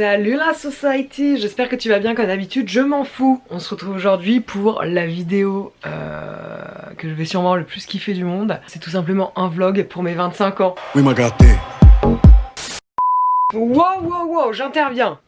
Salut la society, j'espère que tu vas bien comme d'habitude, je m'en fous. On se retrouve aujourd'hui pour la vidéo que je vais sûrement le plus kiffer du monde. C'est tout simplement un vlog pour mes 25 ans. Oui, m'a gâté. Wow, j'interviens.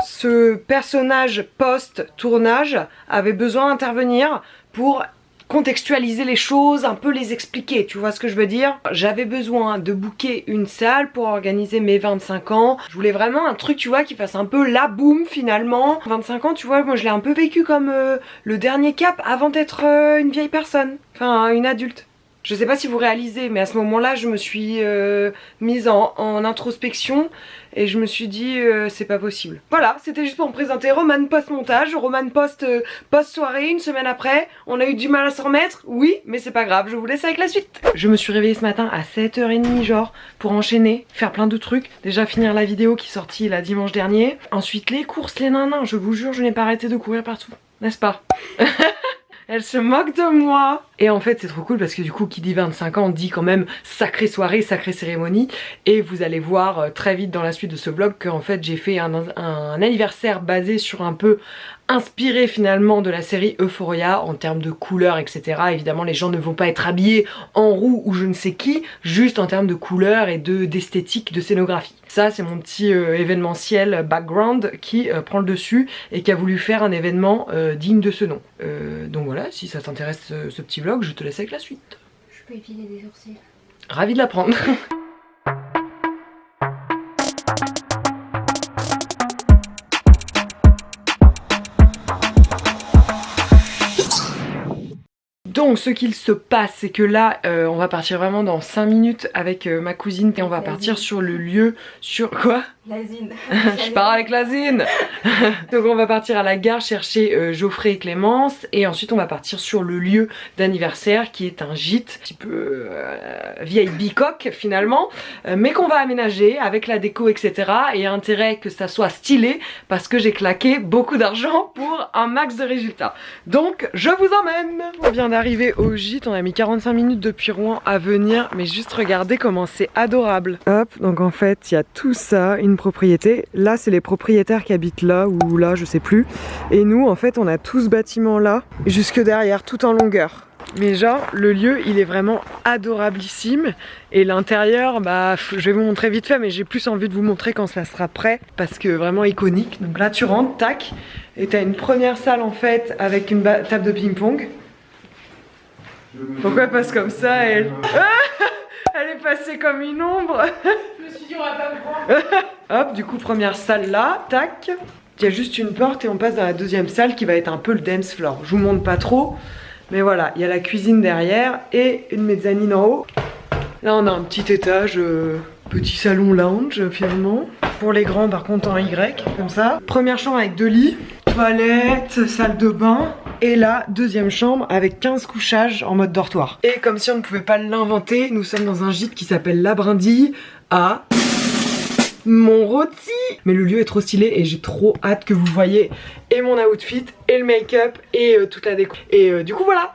Ce personnage post-tournage avait besoin d'intervenir pour contextualiser les choses, un peu les expliquer, tu vois ce que je veux dire? J'avais besoin de booker une salle pour organiser mes 25 ans. Je voulais vraiment un truc, tu vois, qui fasse un peu la boum finalement. 25 ans, tu vois, moi je l'ai un peu vécu comme le dernier cap avant d'être une vieille personne, enfin une adulte. Je sais pas si vous réalisez, mais à ce moment-là, je me suis mise en introspection et je me suis dit c'est pas possible. Voilà, c'était juste pour me présenter. Romane post-montage, Romane post-soirée, une semaine après. On a eu du mal à s'en remettre, oui, mais c'est pas grave, je vous laisse avec la suite. Je me suis réveillée ce matin à 7h30 genre, pour enchaîner, faire plein de trucs. Déjà finir la vidéo qui est sortie la dimanche dernier. Ensuite les courses, les nanas, je vous jure, je n'ai pas arrêté de courir partout. N'est-ce pas? Elle se moque de moi. Et en fait c'est trop cool parce que du coup qui dit 25 ans dit quand même sacrée soirée, sacrée cérémonie. Et vous allez voir très vite dans la suite de ce vlog qu'en fait j'ai fait un anniversaire basé sur un peu inspiré finalement de la série Euphoria en termes de couleurs etc. Évidemment les gens ne vont pas être habillés en roux ou je ne sais qui, juste en termes de couleurs et d'esthétique, de scénographie. Ça c'est mon petit événementiel background qui prend le dessus et qui a voulu faire un événement digne de ce nom. Donc voilà, si ça t'intéresse ce petit vlog, je te laisse avec la suite. Je peux épiler des sourcils. Ravie de l'apprendre. Donc ce qu'il se passe c'est que là on va partir vraiment dans 5 minutes avec ma cousine et on va partir sur le lieu, sur quoi? L'asine. Je pars avec l'asine. Donc on va partir à la gare chercher Geoffrey et Clémence et ensuite on va partir sur le lieu d'anniversaire qui est un gîte un petit peu vieille bicoque finalement, mais qu'on va aménager avec la déco etc. Et intérêt que ça soit stylé parce que j'ai claqué beaucoup d'argent pour un max de résultats. Donc je vous emmène. On vient d'arriver au gîte, on a mis 45 minutes depuis Rouen à venir, mais juste regardez comment c'est adorable. Hop, donc en fait il y a tout ça, une propriété. Là c'est les propriétaires qui habitent là ou là je sais plus. Et nous en fait on a tout ce bâtiment là jusque derrière tout en longueur. Mais genre le lieu il est vraiment adorablissime et l'intérieur bah je vais vous montrer vite fait mais j'ai plus envie de vous montrer quand ça sera prêt parce que vraiment iconique. Donc là tu rentres, tac, et t'as une première salle en fait avec une table de ping-pong. Pourquoi elle passe comme ça elle? Elle est passée comme une ombre. Je me suis dit on va pas me voir. Hop, du coup première salle là, tac. Il y a juste une porte et on passe dans la deuxième salle qui va être un peu le dance floor. Je vous montre pas trop, mais voilà, il y a la cuisine derrière et une mezzanine en haut. Là on a un petit étage, petit salon lounge finalement. Pour les grands par contre en Y, comme ça. Première chambre avec 2 lits, toilette, salle de bain. Et la deuxième chambre avec 15 couchages en mode dortoir. Et comme si on ne pouvait pas l'inventer, nous sommes dans un gîte qui s'appelle La Brindille à Montroti. Mais le lieu est trop stylé et j'ai trop hâte que vous voyez et mon outfit et le make-up et toute la déco. Et du coup voilà.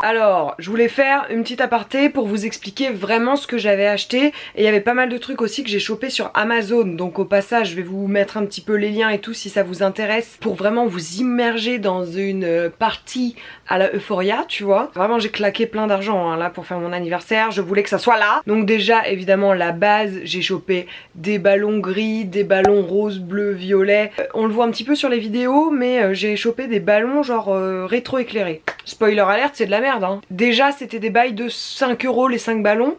Alors, je voulais faire une petite aparté pour vous expliquer vraiment ce que j'avais acheté. Et il y avait pas mal de trucs aussi que j'ai chopé sur Amazon. Donc au passage, je vais vous mettre un petit peu les liens et tout si ça vous intéresse. Pour vraiment vous immerger dans une partie à la Euphoria, tu vois. Vraiment, j'ai claqué plein d'argent hein, là pour faire mon anniversaire. Je voulais que ça soit là. Donc déjà, évidemment, la base, j'ai chopé des ballons gris, des ballons rose, bleu, violet. On le voit un petit peu sur les vidéos, mais j'ai chopé des ballons genre rétro-éclairés. Spoiler alerte, c'est de la merde hein. Déjà c'était des bails de 5 € les 5 ballons.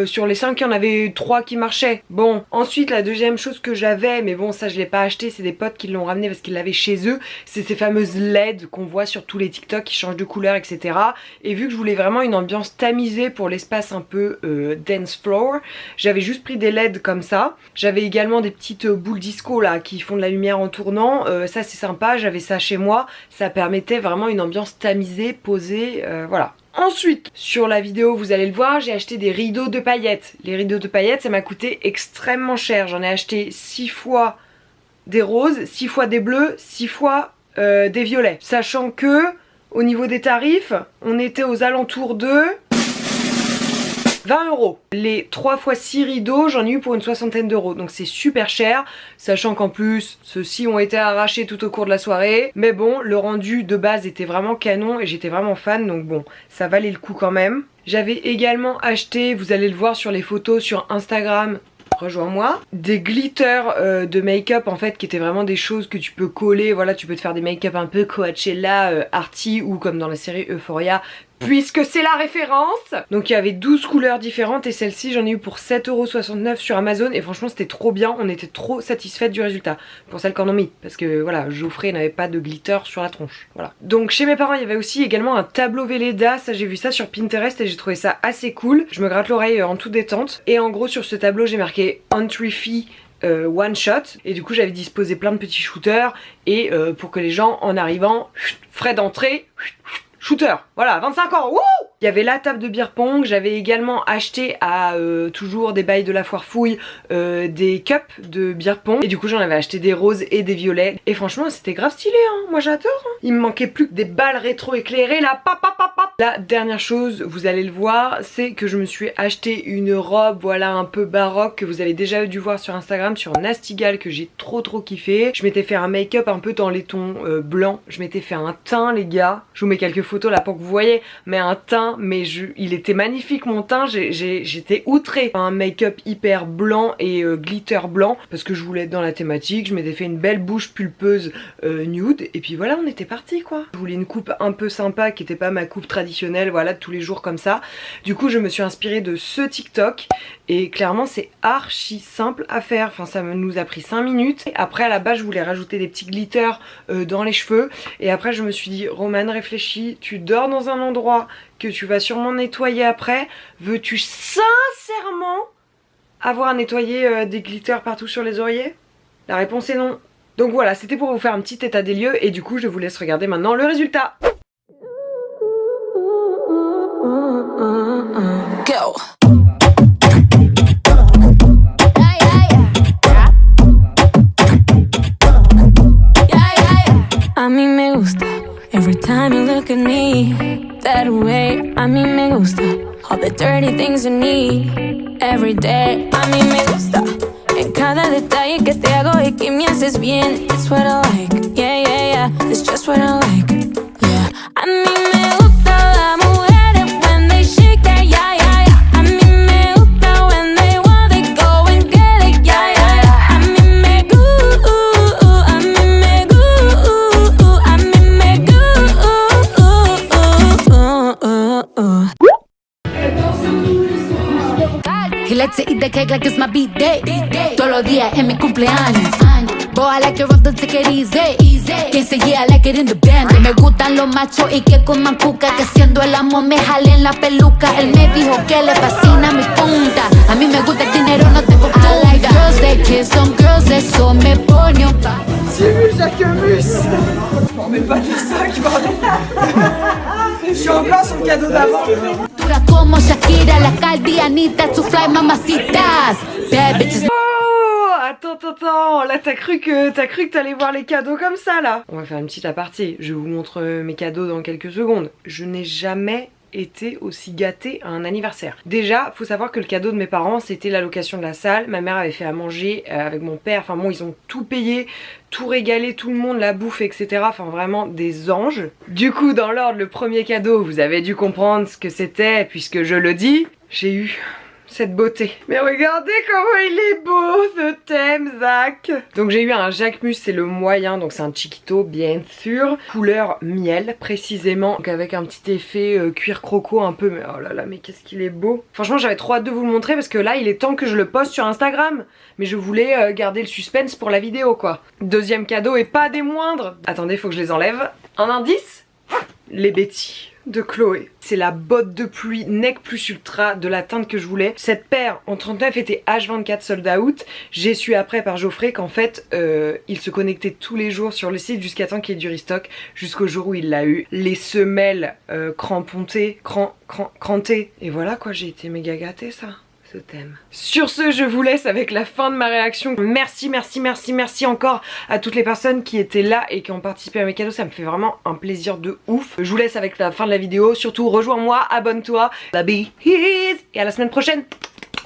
Sur les 5 il y en avait 3 qui marchaient. Bon, ensuite la deuxième chose que j'avais, mais bon ça je l'ai pas acheté, c'est des potes qui l'ont ramené parce qu'ils l'avaient chez eux. C'est ces fameuses LED qu'on voit sur tous les TikTok qui changent de couleur etc. Et vu que je voulais vraiment une ambiance tamisée pour l'espace un peu dance floor, j'avais juste pris des LED comme ça. J'avais également des petites boules disco là qui font de la lumière en tournant. Ça c'est sympa, j'avais ça chez moi. Ça permettait vraiment une ambiance tamisée, posée, voilà. Ensuite, sur la vidéo, vous allez le voir, j'ai acheté des rideaux de paillettes. Les rideaux de paillettes, ça m'a coûté extrêmement cher. J'en ai acheté 6 fois des roses, 6 fois des bleus, 6 fois des violets. Sachant que, au niveau des tarifs, on était aux alentours de 20 €. Les 3 x 6 rideaux, j'en ai eu pour une 60aine d'euros. Donc c'est super cher, sachant qu'en plus, ceux-ci ont été arrachés tout au cours de la soirée. Mais bon, le rendu de base était vraiment canon et j'étais vraiment fan. Donc bon, ça valait le coup quand même. J'avais également acheté, vous allez le voir sur les photos sur Instagram, rejoins-moi, des glitters de make-up en fait qui étaient vraiment des choses que tu peux coller. Voilà, tu peux te faire des make-up un peu Coachella, arty ou comme dans la série Euphoria, puisque c'est la référence. Donc il y avait 12 couleurs différentes et celle-ci j'en ai eu pour 7,69 € sur Amazon et franchement c'était trop bien, on était trop satisfaites du résultat pour celles qu'on a mis parce que voilà, Geoffrey n'avait pas de glitter sur la tronche, voilà. Donc chez mes parents il y avait aussi également un tableau Velleda, ça j'ai vu ça sur Pinterest et j'ai trouvé ça assez cool. Je me gratte l'oreille en toute détente et en gros sur ce tableau j'ai marqué Entry Fee one shot et du coup j'avais disposé plein de petits shooters et pour que les gens en arrivant, frais d'entrée, shooter, voilà, 25 €, wouh! Il y avait la table de beer pong, j'avais également acheté à toujours des bails de la foire fouille des cups de beer pong et du coup j'en avais acheté des roses et des violets et franchement c'était grave stylé hein, moi j'adore hein. Il me manquait plus que des balles rétro éclairées là, pap, pap, pap, pap. La dernière chose, vous allez le voir, c'est que je me suis acheté une robe voilà un peu baroque que vous avez déjà dû voir sur Instagram sur Nastigal que j'ai trop kiffé. Je m'étais fait un make-up un peu dans les tons blancs, je m'étais fait un teint les gars, je vous mets quelques photos là pour que vous voyez, mais un teint mais il était magnifique mon teint, j'étais outrée. Un make-up hyper blanc et glitter blanc parce que je voulais être dans la thématique, je m'étais fait une belle bouche pulpeuse nude et puis voilà on était parti quoi. Je voulais une coupe un peu sympa qui était pas ma coupe traditionnelle voilà de tous les jours comme ça. Du coup je me suis inspirée de ce TikTok et clairement c'est archi simple à faire, enfin ça nous a pris 5 minutes. Et après à la base je voulais rajouter des petits glitters dans les cheveux et après je me suis dit Romane réfléchis, tu dors dans un endroit que tu vas sûrement nettoyer après, veux-tu sincèrement avoir à nettoyer des glitters partout sur les oreillers? La réponse est non. Donc voilà, c'était pour vous faire un petit état des lieux et du coup je vous laisse regarder maintenant le résultat. Go. A mí me gusta every time you look at me that way. A mí me gusta all the dirty things you need every day. A mí me gusta en cada detalle que te hago y que me haces bien. It's what I like, yeah, yeah, yeah. It's just what I like, yeah. A mí me gusta las mujeres when they shake that, yeah, yeah, yeah. A mí me gusta when they want they go and get it, yeah, yeah, yeah. A mí me gusta, a mí me gusta, a mí me gusta. He likes to eat the cake like it's my B-day. Todos los días en mi cumpleaños. Boy, I like it rough, don't take it easy. Quien se yeah, I like it in the band. Me gustan los machos y que coman cuca. Que haciendo el amor me jalen la peluca. Él me dijo que le fascina mi punta. A mí me gusta el dinero, no tengo punta. I like girls that kiss on girls, eso me pone un pa. J'ai vu Jacquemus. Je m'en remets pas de ça, bordel. Je suis en plein sur le cadeau d'avant. Dura como Shakira, la caldianita, to fly mamacitas. Bad bitches. Attends, là t'as cru que t'allais voir les cadeaux comme ça là. On va faire une petite aparté, je vous montre mes cadeaux dans quelques secondes. Je n'ai jamais été aussi gâtée à un anniversaire. Déjà, faut savoir que le cadeau de mes parents c'était la location de la salle. Ma mère avait fait à manger avec mon père, enfin bon ils ont tout payé, tout régalé, tout le monde, la bouffe etc. Enfin vraiment des anges. Du coup dans l'ordre, le premier cadeau, vous avez dû comprendre ce que c'était puisque je le dis, j'ai eu cette beauté. Mais regardez comment il est beau ce thème Zach. Donc j'ai eu un Jacquemus, c'est le moyen, donc c'est un chiquito bien sûr, couleur miel précisément, donc avec un petit effet cuir croco un peu, mais oh là là mais qu'est-ce qu'il est beau. Franchement j'avais trop hâte de vous le montrer parce que là il est temps que je le poste sur Instagram, mais je voulais garder le suspense pour la vidéo quoi. Deuxième cadeau et pas des moindres, attendez faut que je les enlève. Un indice, les Betty de Chloé. C'est la botte de pluie Nec Plus Ultra de la teinte que je voulais. Cette paire en 39 était H24 sold out. J'ai su après par Geoffrey qu'en fait il se connectait tous les jours sur le site jusqu'à temps qu'il y ait du restock, jusqu'au jour où il l'a eu. Les semelles crantées et voilà quoi, j'ai été méga gâtée ça. ce thème. Sur ce, je vous laisse avec la fin de ma réaction. Merci, merci, merci, merci encore à toutes les personnes qui étaient là et qui ont participé à mes cadeaux. Ça me fait vraiment un plaisir de ouf. Je vous laisse avec la fin de la vidéo. Surtout, rejoins-moi, abonne-toi. La bise et à la semaine prochaine.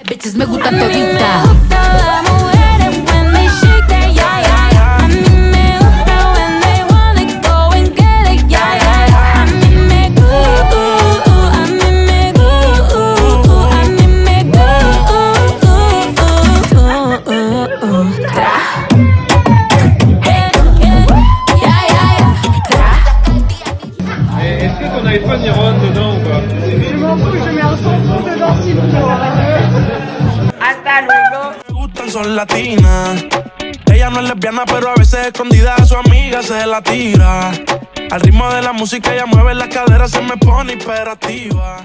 Bitches me gustan toditas. Las mujeres when they shake that yeah, yeah, yeah. A mí me gusta when they wanna go and get it, yeah, yeah, yeah. A mí me gusta, a mí me gusta, a mí me gusta. Tra. Yeah, yeah, yeah. Tra. Est-ce que ton iPhone il rentre dedans ou pas? Je m'en fous, je mets un son dedans s'il faut. Hasta luego. Me gustan son latinas. Ella no es lesbiana, pero a veces escondida a su amiga se la tira. Al ritmo de la música ella mueve las caderas, se me pone imperativa.